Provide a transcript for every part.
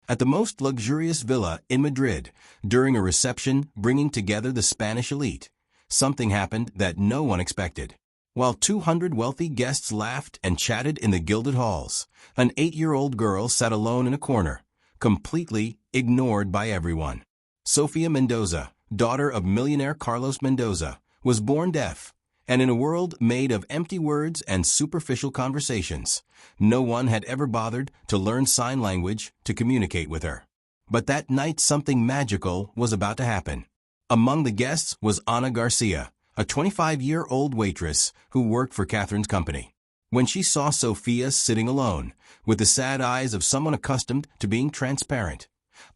At the most luxurious villa in Madrid, during a reception bringing together the Spanish elite, something happened that no one expected. While 200 wealthy guests laughed and chatted in the gilded halls, an 8-year-old girl sat alone in a corner, completely ignored by everyone. Sofia Mendoza, daughter of millionaire Carlos Mendoza, was born deaf, and in a world made of empty words and superficial conversations, no one had ever bothered to learn sign language to communicate with her. But that night something magical was about to happen. Among the guests was Ana Garcia, a 25-year-old waitress who worked for Catherine's company. When she saw Sofia sitting alone, with the sad eyes of someone accustomed to being transparent,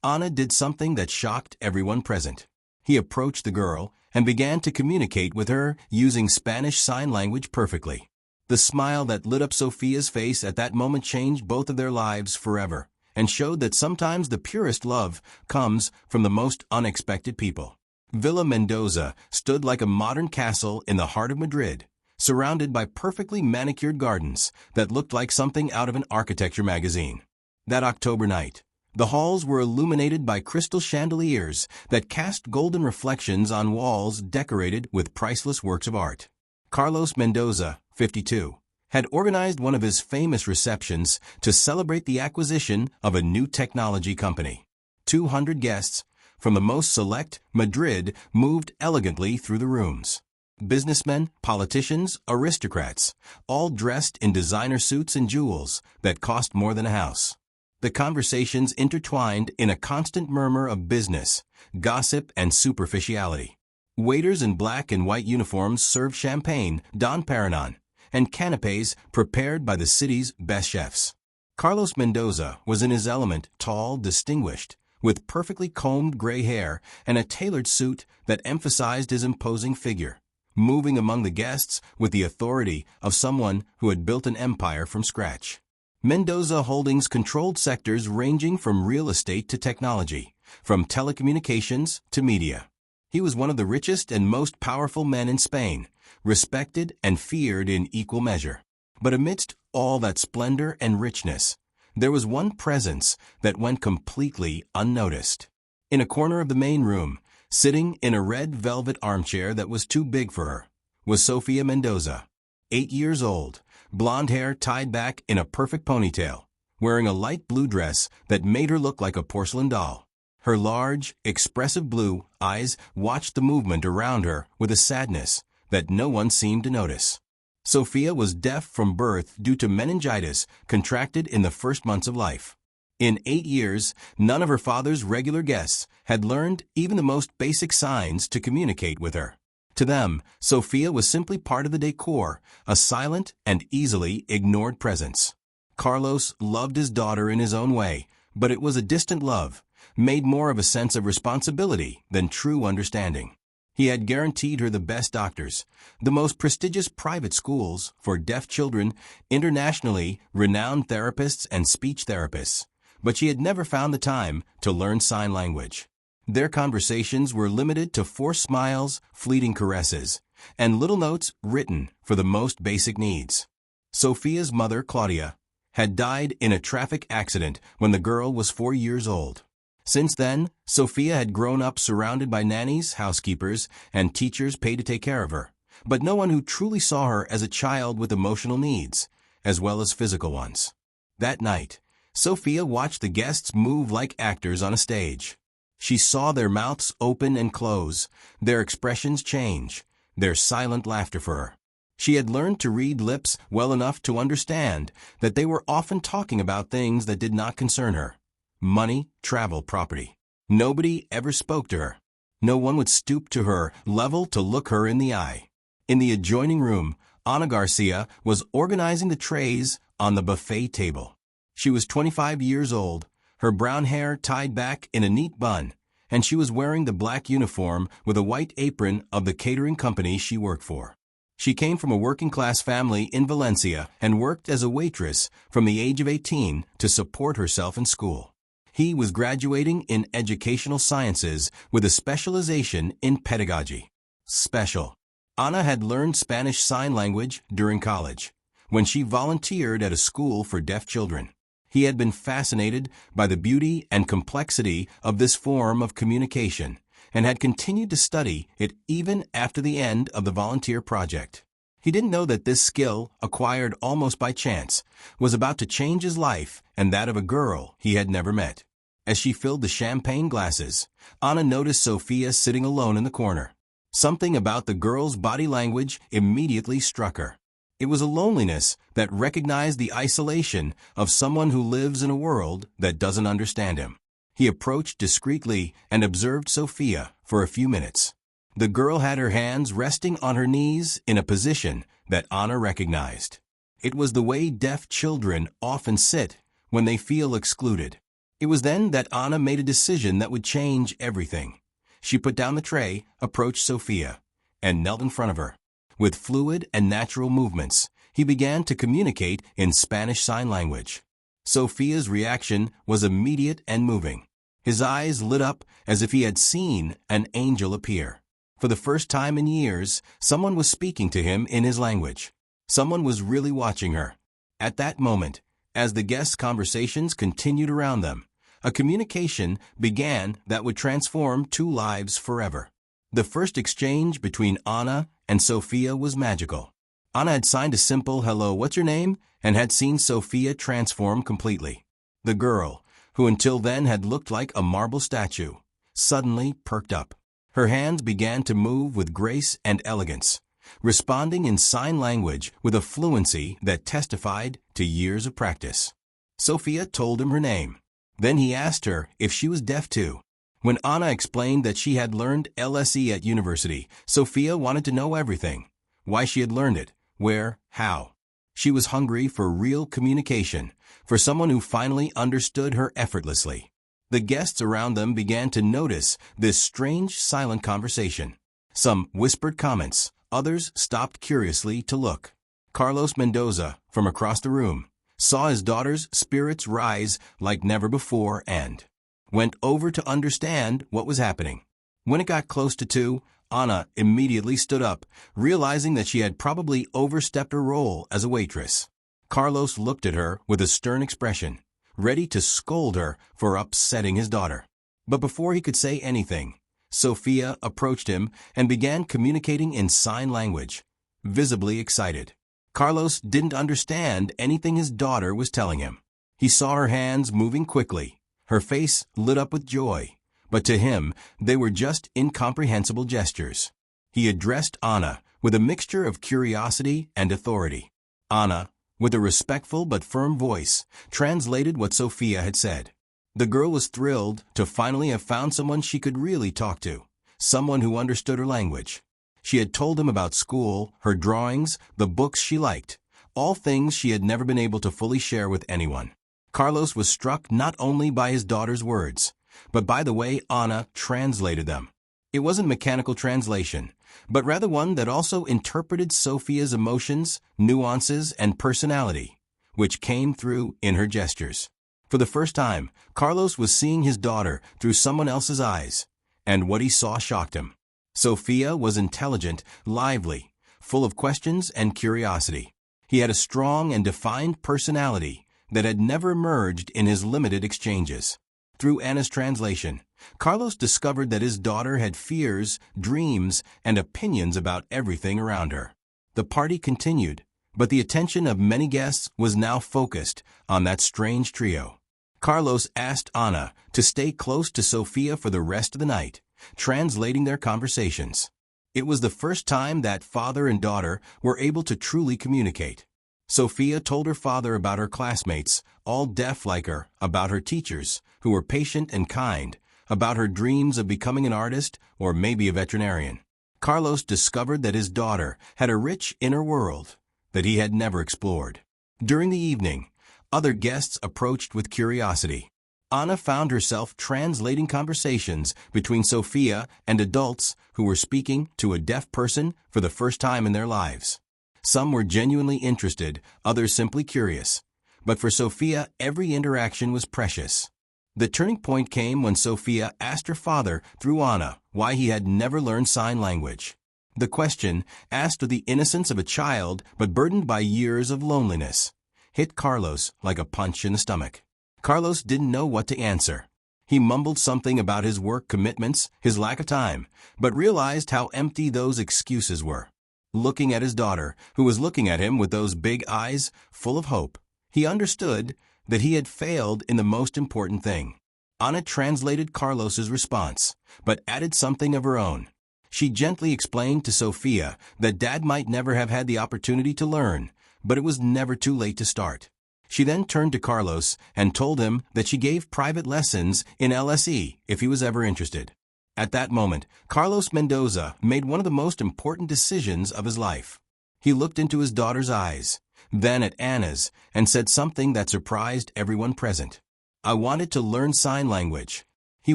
Ana did something that shocked everyone present. He approached the girl and began to communicate with her using Spanish Sign Language perfectly. The smile that lit up Sofia's face at that moment changed both of their lives forever and showed that sometimes the purest love comes from the most unexpected people. Villa Mendoza stood like a modern castle in the heart of Madrid, surrounded by perfectly manicured gardens that looked like something out of an architecture magazine. That October night, the halls were illuminated by crystal chandeliers that cast golden reflections on walls decorated with priceless works of art. Carlos Mendoza, 52, had organized one of his famous receptions to celebrate the acquisition of a new technology company. 200 guests from the most select Madrid moved elegantly through the rooms. Businessmen, politicians, aristocrats, all dressed in designer suits and jewels that cost more than a house. The conversations intertwined in a constant murmur of business, gossip, and superficiality. Waiters in black and white uniforms served champagne, Dom Perignon, and canapés prepared by the city's best chefs. Carlos Mendoza was in his element, tall, distinguished, with perfectly combed gray hair and a tailored suit that emphasized his imposing figure, moving among the guests with the authority of someone who had built an empire from scratch. Mendoza Holdings controlled sectors ranging from real estate to technology, from telecommunications to media. He was one of the richest and most powerful men in Spain, respected and feared in equal measure. But amidst all that splendor and richness, there was one presence that went completely unnoticed. In a corner of the main room, sitting in a red velvet armchair that was too big for her, was Sofia Mendoza, 8 years old, blonde hair tied back in a perfect ponytail, wearing a light blue dress that made her look like a porcelain doll. Her large, expressive blue eyes watched the movement around her with a sadness that no one seemed to notice. Sofia was deaf from birth due to meningitis contracted in the first months of life. In 8 years, none of her father's regular guests had learned even the most basic signs to communicate with her. To them, Sofia was simply part of the decor, a silent and easily ignored presence. Carlos loved his daughter in his own way, but it was a distant love, made more of a sense of responsibility than true understanding. He had guaranteed her the best doctors, the most prestigious private schools for deaf children, internationally renowned therapists and speech therapists, but she had never found the time to learn sign language. Their conversations were limited to forced smiles, fleeting caresses, and little notes written for the most basic needs. Sofia's mother, Claudia, had died in a traffic accident when the girl was 4 years old. Since then, Sofia had grown up surrounded by nannies, housekeepers, and teachers paid to take care of her, but no one who truly saw her as a child with emotional needs, as well as physical ones. That night, Sofia watched the guests move like actors on a stage. She saw their mouths open and close, their expressions change, their silent laughter for her. She had learned to read lips well enough to understand that they were often talking about things that did not concern her. Money, travel, property. Nobody ever spoke to her. No one would stoop to her level to look her in the eye. In the adjoining room, Ana Garcia was organizing the trays on the buffet table. She was 25 years old, her brown hair tied back in a neat bun, and she was wearing the black uniform with a white apron of the catering company she worked for. She came from a working-class family in Valencia and worked as a waitress from the age of 18 to support herself in school. He was graduating in educational sciences with a specialization in pedagogy. Special. Ana had learned Spanish Sign Language during college, when she volunteered at a school for deaf children. He had been fascinated by the beauty and complexity of this form of communication and had continued to study it even after the end of the volunteer project. He didn't know that this skill, acquired almost by chance, was about to change his life and that of a girl he had never met. As she filled the champagne glasses, Anna noticed Sophia sitting alone in the corner. Something about the girl's body language immediately struck her. It was a loneliness that recognized the isolation of someone who lives in a world that doesn't understand him. He approached discreetly and observed Sophia for a few minutes. The girl had her hands resting on her knees in a position that Anna recognized. It was the way deaf children often sit when they feel excluded. It was then that Anna made a decision that would change everything. She put down the tray, approached Sophia, and knelt in front of her. With fluid and natural movements, he began to communicate in Spanish Sign Language. Sophia's reaction was immediate and moving. His eyes lit up as if he had seen an angel appear. For the first time in years, someone was speaking to him in his language. Someone was really watching her. At that moment, as the guests' conversations continued around them, a communication began that would transform two lives forever. The first exchange between Anna and Sophia was magical. Anna had signed a simple "Hello, what's your name?" and had seen Sophia transform completely. The girl, who until then had looked like a marble statue, suddenly perked up. Her hands began to move with grace and elegance, responding in sign language with a fluency that testified to years of practice. Sophia told him her name. Then he asked her if she was deaf too. When Anna explained that she had learned LSE at university, Sophia wanted to know everything: why she had learned it, where, how. She was hungry for real communication, for someone who finally understood her effortlessly. The guests around them began to notice this strange silent conversation. Some whispered comments, others stopped curiously to look. Carlos Mendoza, from across the room, saw his daughter's spirits rise like never before and went over to understand what was happening. When it got close to 2, Anna immediately stood up, realizing that she had probably overstepped her role as a waitress. Carlos looked at her with a stern expression, ready to scold her for upsetting his daughter. But before he could say anything, Sophia approached him and began communicating in sign language, visibly excited. Carlos didn't understand anything his daughter was telling him. He saw her hands moving quickly, her face lit up with joy, but to him they were just incomprehensible gestures. He addressed Anna with a mixture of curiosity and authority. Anna, with a respectful but firm voice, translated what Sophia had said. The girl was thrilled to finally have found someone she could really talk to, someone who understood her language. She had told him about school, her drawings, the books she liked, all things she had never been able to fully share with anyone. Carlos was struck not only by his daughter's words, but by the way Anna translated them. It wasn't mechanical translation, but rather one that also interpreted Sophia's emotions, nuances, and personality, which came through in her gestures. For the first time, Carlos was seeing his daughter through someone else's eyes, and what he saw shocked him. Sophia was intelligent, lively, full of questions and curiosity. He had a strong and defined personality that had never emerged in his limited exchanges. Through Anna's translation, Carlos discovered that his daughter had fears, dreams, and opinions about everything around her. The party continued, but the attention of many guests was now focused on that strange trio. Carlos asked Anna to stay close to Sophia for the rest of the night, translating their conversations. It was the first time that father and daughter were able to truly communicate. Sophia told her father about her classmates, all deaf like her, about her teachers, who were patient and kind, about her dreams of becoming an artist or maybe a veterinarian. Carlos discovered that his daughter had a rich inner world that he had never explored. During the evening, other guests approached with curiosity. Anna found herself translating conversations between Sophia and adults who were speaking to a deaf person for the first time in their lives. Some were genuinely interested, others simply curious. But for Sophia, every interaction was precious. The turning point came when Sophia asked her father, through Anna, why he had never learned sign language. The question, asked with the innocence of a child but burdened by years of loneliness. hit Carlos like a punch in the stomach. Carlos didn't know what to answer. He mumbled something about his work commitments, his lack of time, but realized how empty those excuses were. Looking at his daughter, who was looking at him with those big eyes full of hope, he understood that he had failed in the most important thing. Anna translated Carlos's response, but added something of her own. She gently explained to Sophia that Dad might never have had the opportunity to learn, but it was never too late to start. She then turned to Carlos and told him that she gave private lessons in LSE if he was ever interested. At that moment, Carlos Mendoza made one of the most important decisions of his life. He looked into his daughter's eyes, then at Anna's, and said something that surprised everyone present. I wanted to learn sign language. He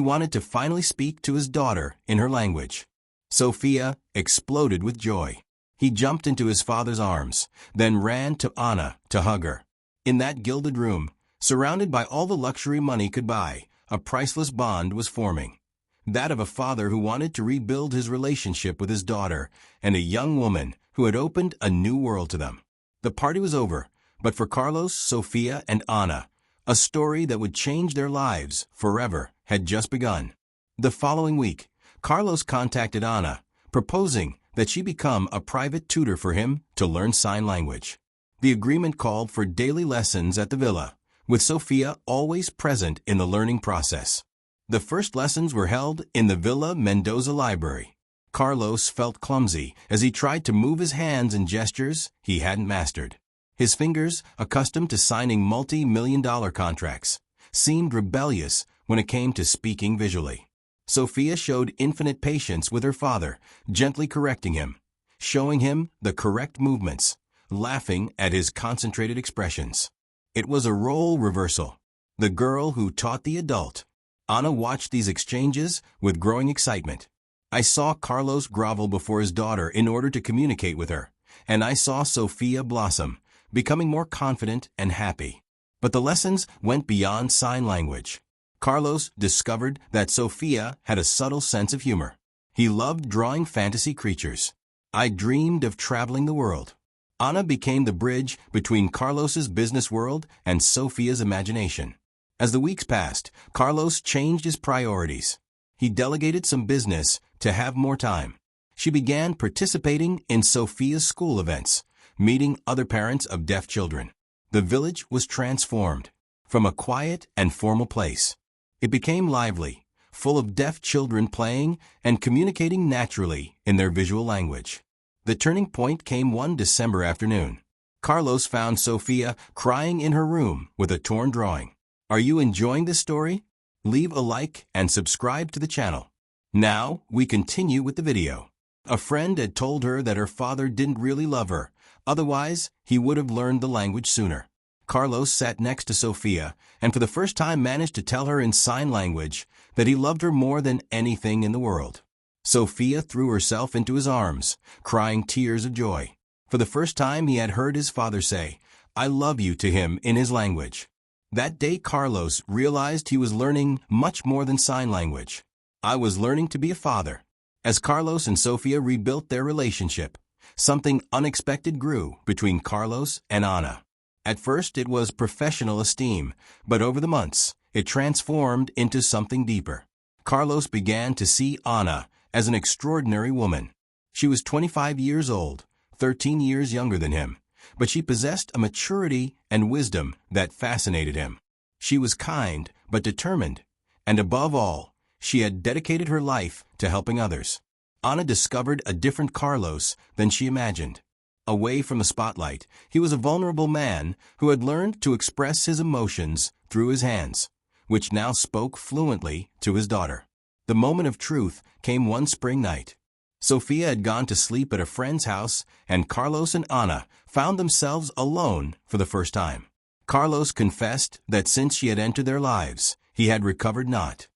wanted to finally speak to his daughter in her language. Sophia exploded with joy. He jumped into his father's arms, then ran to Anna to hug her. In that gilded room, surrounded by all the luxury money could buy, a priceless bond was forming. That of a father who wanted to rebuild his relationship with his daughter, and a young woman who had opened a new world to them. The party was over, but for Carlos, Sophia, and Anna, a story that would change their lives forever had just begun. The following week, Carlos contacted Anna, proposing that she become a private tutor for him to learn sign language. The agreement called for daily lessons at the villa, with Sophia always present in the learning process. The first lessons were held in the Villa Mendoza library. Carlos felt clumsy as he tried to move his hands in gestures he hadn't mastered. His fingers, accustomed to signing multi-million-dollar contracts, seemed rebellious when it came to speaking visually. Sophia showed infinite patience with her father, gently correcting him, showing him the correct movements, laughing at his concentrated expressions. It was a role reversal. The girl who taught the adult. Anna watched these exchanges with growing excitement. I saw Carlos grovel before his daughter in order to communicate with her, and I saw Sophia blossom, becoming more confident and happy. But the lessons went beyond sign language. Carlos discovered that Sophia had a subtle sense of humor. He loved drawing fantasy creatures. I dreamed of traveling the world. Anna became the bridge between Carlos's business world and Sophia's imagination. As the weeks passed, Carlos changed his priorities. He delegated some business to have more time. She began participating in Sophia's school events, meeting other parents of deaf children. The village was transformed from a quiet and formal place. It became lively, full of deaf children playing and communicating naturally in their visual language. The turning point came one December afternoon. Carlos found Sophia crying in her room with a torn drawing. Are you enjoying this story? Leave a like and subscribe to the channel. Now, we continue with the video. A friend had told her that her father didn't really love her, otherwise he would have learned the language sooner. Carlos sat next to Sophia and for the first time managed to tell her in sign language that he loved her more than anything in the world. Sophia threw herself into his arms, crying tears of joy. For the first time he had heard his father say, "I love you" to him in his language. That day Carlos realized he was learning much more than sign language. I was learning to be a father. As Carlos and Sophia rebuilt their relationship, something unexpected grew between Carlos and Anna. At first it was professional esteem, but over the months, it transformed into something deeper. Carlos began to see Anna as an extraordinary woman. She was 25 years old, 13 years younger than him, but she possessed a maturity and wisdom that fascinated him. She was kind but determined, and above all, she had dedicated her life to helping others. Anna discovered a different Carlos than she imagined. Away from the spotlight, he was a vulnerable man who had learned to express his emotions through his hands, which now spoke fluently to his daughter. The moment of truth came one spring night. Sophia had gone to sleep at a friend's house, and Carlos and Anna found themselves alone for the first time. Carlos confessed that since she had entered their lives, he had recovered not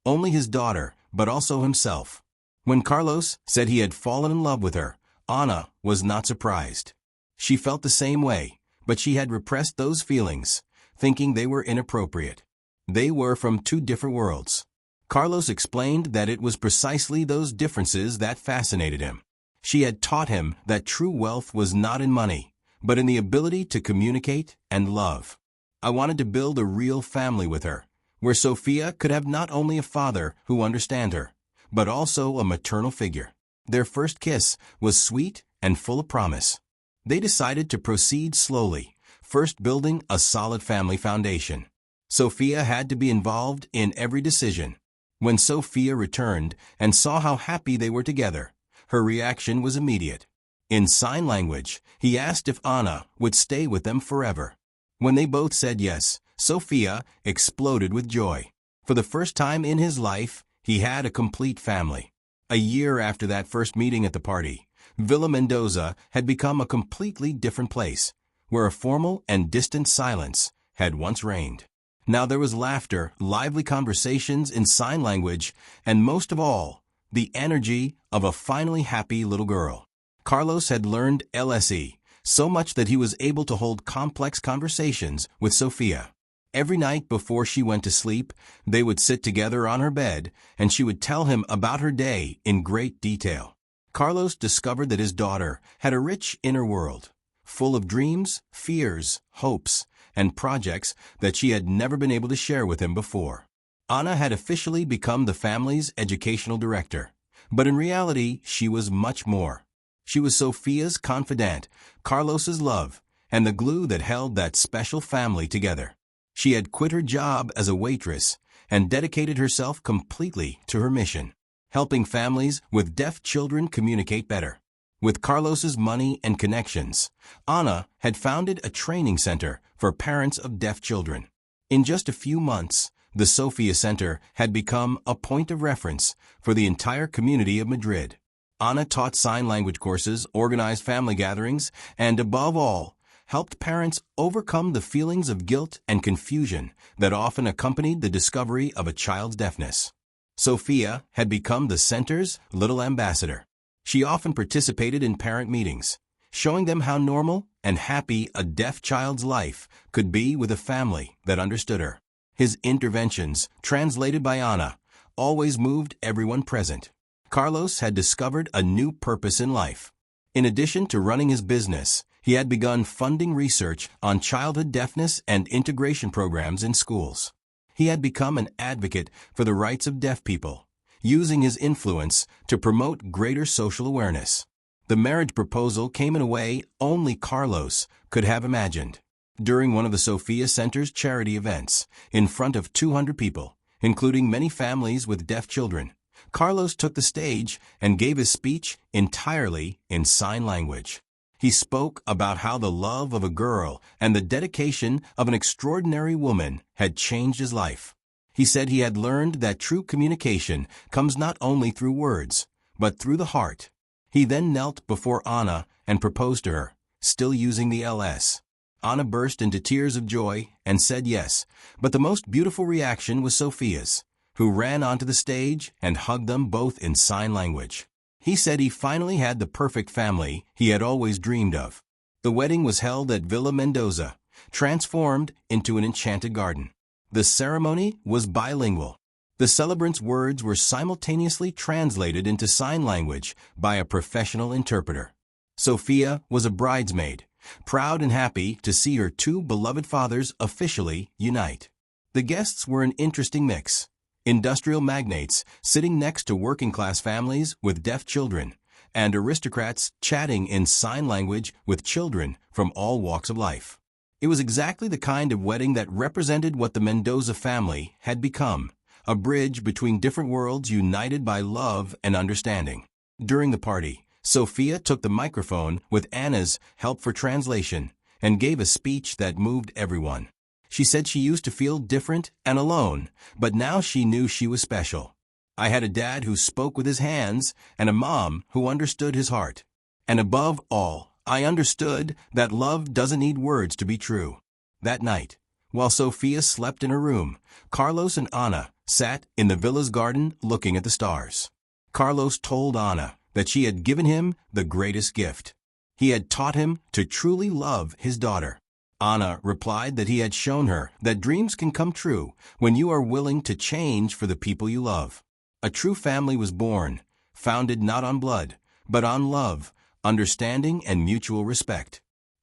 only his daughter, but also himself. When Carlos said he had fallen in love with her, Anna was not surprised. She felt the same way, but she had repressed those feelings, thinking they were inappropriate. They were from two different worlds. Carlos explained that it was precisely those differences that fascinated him. She had taught him that true wealth was not in money, but in the ability to communicate and love. I wanted to build a real family with her, where Sophia could have not only a father who understands her, but also a maternal figure. Their first kiss was sweet and full of promise. They decided to proceed slowly, first building a solid family foundation. Sophia had to be involved in every decision. When Sophia returned and saw how happy they were together, her reaction was immediate. In sign language, he asked if Anna would stay with them forever. When they both said yes, Sophia exploded with joy. For the first time in his life, he had a complete family. A year after that first meeting at the party, Villa Mendoza had become a completely different place, where a formal and distant silence had once reigned. Now there was laughter, lively conversations in sign language, and most of all, the energy of a finally happy little girl. Carlos had learned LSE so much that he was able to hold complex conversations with Sophia. Every night before she went to sleep, they would sit together on her bed, and she would tell him about her day in great detail. Carlos discovered that his daughter had a rich inner world, full of dreams, fears, hopes, and projects that she had never been able to share with him before. Anna had officially become the family's educational director, but in reality, she was much more. She was Sophia's confidant, Carlos's love, and the glue that held that special family together. She had quit her job as a waitress and dedicated herself completely to her mission, helping families with deaf children communicate better. With Carlos's money and connections, Anna had founded a training center for parents of deaf children. In just a few months, the Sophia Center had become a point of reference for the entire community of Madrid. Anna taught sign language courses, organized family gatherings, and above all, helped parents overcome the feelings of guilt and confusion that often accompanied the discovery of a child's deafness. Sophia had become the center's little ambassador. She often participated in parent meetings, showing them how normal and happy a deaf child's life could be with a family that understood her. His interventions, translated by Anna, always moved everyone present. Carlos had discovered a new purpose in life. In addition to running his business, he had begun funding research on childhood deafness and integration programs in schools. He had become an advocate for the rights of deaf people, using his influence to promote greater social awareness. The marriage proposal came in a way only Carlos could have imagined. During one of the Sophia Center's charity events, in front of 200 people, including many families with deaf children, Carlos took the stage and gave his speech entirely in sign language. He spoke about how the love of a girl and the dedication of an extraordinary woman had changed his life. He said he had learned that true communication comes not only through words, but through the heart. He then knelt before Anna and proposed to her, still using the LS. Anna burst into tears of joy and said yes, but the most beautiful reaction was Sophia's, who ran onto the stage and hugged them both in sign language. He said he finally had the perfect family he had always dreamed of. The wedding was held at Villa Mendoza, transformed into an enchanted garden. The ceremony was bilingual. The celebrants' words were simultaneously translated into sign language by a professional interpreter. Sophia was a bridesmaid, proud and happy to see her two beloved fathers officially unite. The guests were an interesting mix. Industrial magnates sitting next to working-class families with deaf children, and aristocrats chatting in sign language with children from all walks of life. It was exactly the kind of wedding that represented what the Mendoza family had become, a bridge between different worlds united by love and understanding. During the party, Sophia took the microphone with Anna's help for translation and gave a speech that moved everyone. She said she used to feel different and alone, but now she knew she was special. I had a dad who spoke with his hands and a mom who understood his heart. And above all, I understood that love doesn't need words to be true. That night, while Sophia slept in her room, Carlos and Anna sat in the villa's garden looking at the stars. Carlos told Anna that she had given him the greatest gift. He had taught him to truly love his daughter. Anna replied that he had shown her that dreams can come true when you are willing to change for the people you love. A true family was born, founded not on blood, but on love, understanding, and mutual respect.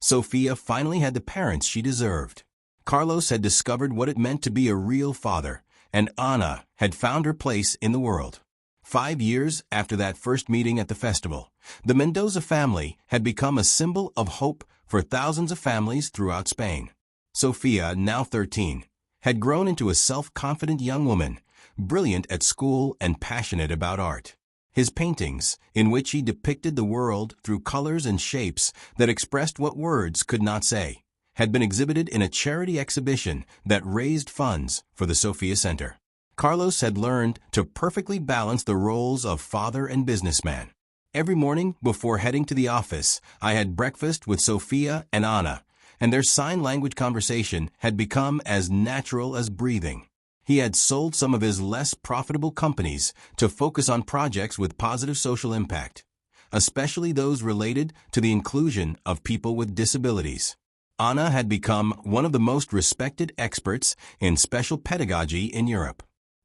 Sophia finally had the parents she deserved. Carlos had discovered what it meant to be a real father, and Anna had found her place in the world. 5 years after that first meeting at the festival, the Mendoza family had become a symbol of hope for thousands of families throughout Spain. Sophia, now 13, had grown into a self-confident young woman, brilliant at school and passionate about art. His paintings, in which he depicted the world through colors and shapes that expressed what words could not say, had been exhibited in a charity exhibition that raised funds for the Sophia Center. Carlos had learned to perfectly balance the roles of father and businessman. Every morning before heading to the office, I had breakfast with Sophia and Anna, and their sign language conversation had become as natural as breathing. He had sold some of his less profitable companies to focus on projects with positive social impact, especially those related to the inclusion of people with disabilities. Anna had become one of the most respected experts in special pedagogy in Europe.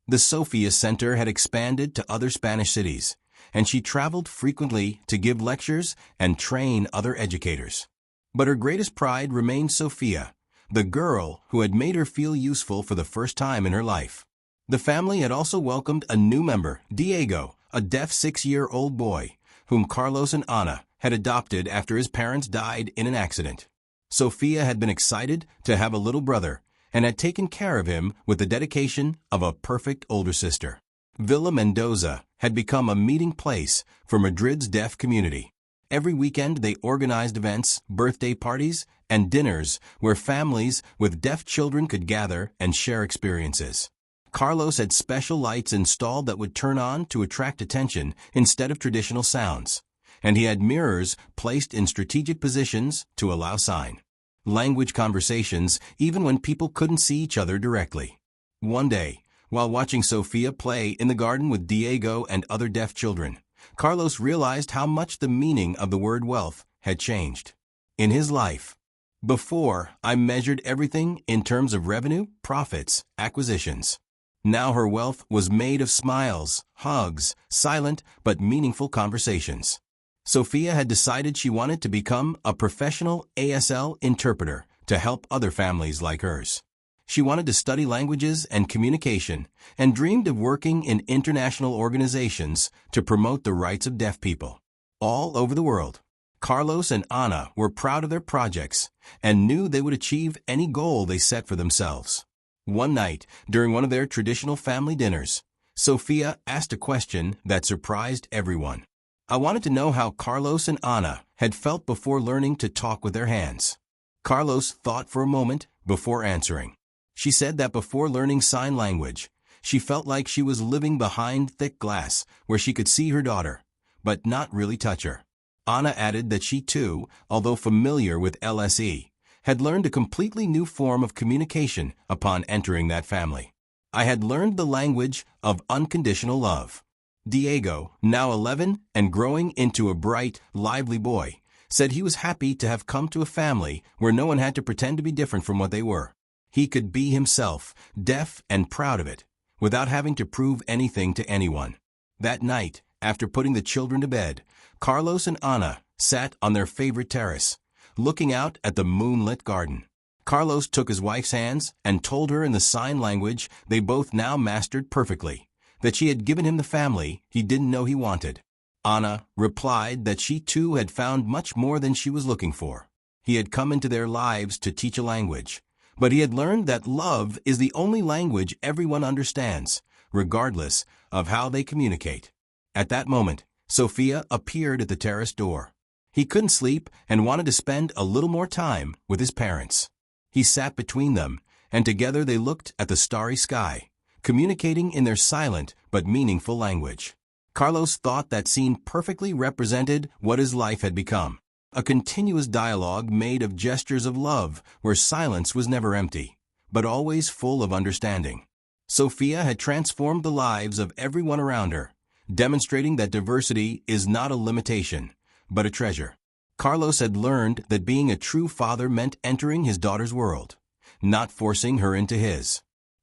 The Sophia Center had expanded to other Spanish cities, and she traveled frequently to give lectures and train other educators. But her greatest pride remained Sophia, the girl who had made her feel useful for the first time in her life. The family had also welcomed a new member, Diego, a deaf 6-year-old boy, whom Carlos and Anna had adopted after his parents died in an accident. Sophia had been excited to have a little brother and had taken care of him with the dedication of a perfect older sister. Villa Mendoza had become a meeting place for Madrid's deaf community. Every weekend they organized events, birthday parties, and dinners where families with deaf children could gather and share experiences. Carlos had special lights installed that would turn on to attract attention instead of traditional sounds, and he had mirrors placed in strategic positions to allow sign language conversations even when people couldn't see each other directly. One day, while watching Sophia play in the garden with Diego and other deaf children, Carlos realized how much the meaning of the word wealth had changed in his life. Before, I measured everything in terms of revenue, profits, acquisitions. Now her wealth was made of smiles, hugs, silent but meaningful conversations. Sophia had decided she wanted to become a professional ASL interpreter to help other families like hers. She wanted to study languages and communication and dreamed of working in international organizations to promote the rights of deaf people all over the world. Carlos and Anna were proud of their projects and knew they would achieve any goal they set for themselves. One night, during one of their traditional family dinners, Sophia asked a question that surprised everyone. I wanted to know how Carlos and Anna had felt before learning to talk with their hands. Carlos thought for a moment before answering. She said that before learning sign language, she felt like she was living behind thick glass where she could see her daughter, but not really touch her. Anna added that she too, although familiar with LSE, had learned a completely new form of communication upon entering that family. I had learned the language of unconditional love. Diego, now 11 and growing into a bright, lively boy, said he was happy to have come to a family where no one had to pretend to be different from what they were. He could be himself, deaf and proud of it, without having to prove anything to anyone. That night, after putting the children to bed, Carlos and Anna sat on their favorite terrace, looking out at the moonlit garden. Carlos took his wife's hands and told her in the sign language they both now mastered perfectly that she had given him the family he didn't know he wanted. Anna replied that she too had found much more than she was looking for. He had come into their lives to teach a language, but he had learned that love is the only language everyone understands, regardless of how they communicate. At that moment, Sophia appeared at the terrace door. He couldn't sleep and wanted to spend a little more time with his parents. He sat between them, and together they looked at the starry sky, communicating in their silent but meaningful language. Carlos thought that scene perfectly represented what his life had become, a continuous dialogue made of gestures of love where silence was never empty, but always full of understanding. Sophia had transformed the lives of everyone around her, demonstrating that diversity is not a limitation, but a treasure. Carlos had learned that being a true father meant entering his daughter's world, not forcing her into his.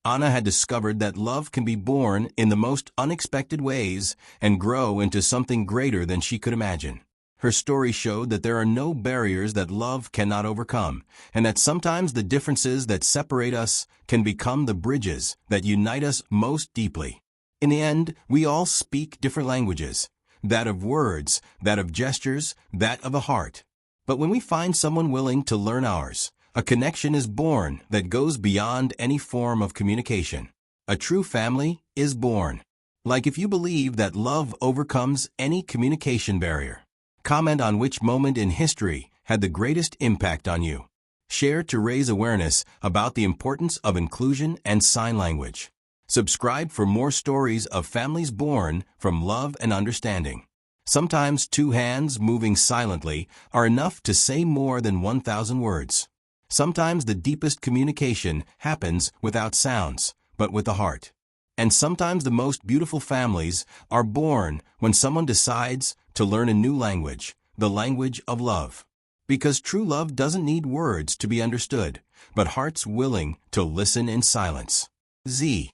Anna had discovered that love can be born in the most unexpected ways and grow into something greater than she could imagine. Her story showed that there are no barriers that love cannot overcome, and that sometimes the differences that separate us can become the bridges that unite us most deeply. In the end, we all speak different languages, that of words, that of gestures, that of a heart. But when we find someone willing to learn ours, a connection is born that goes beyond any form of communication. A true family is born. Like if you believe that love overcomes any communication barrier. Comment on which moment in history had the greatest impact on you. Share to raise awareness about the importance of inclusion and sign language. Subscribe for more stories of families born from love and understanding. Sometimes two hands moving silently are enough to say more than 1,000 words. Sometimes the deepest communication happens without sounds, but with the heart. And sometimes the most beautiful families are born when someone decides to learn a new language, the language of love. Because true love doesn't need words to be understood, but hearts willing to listen in silence. Z.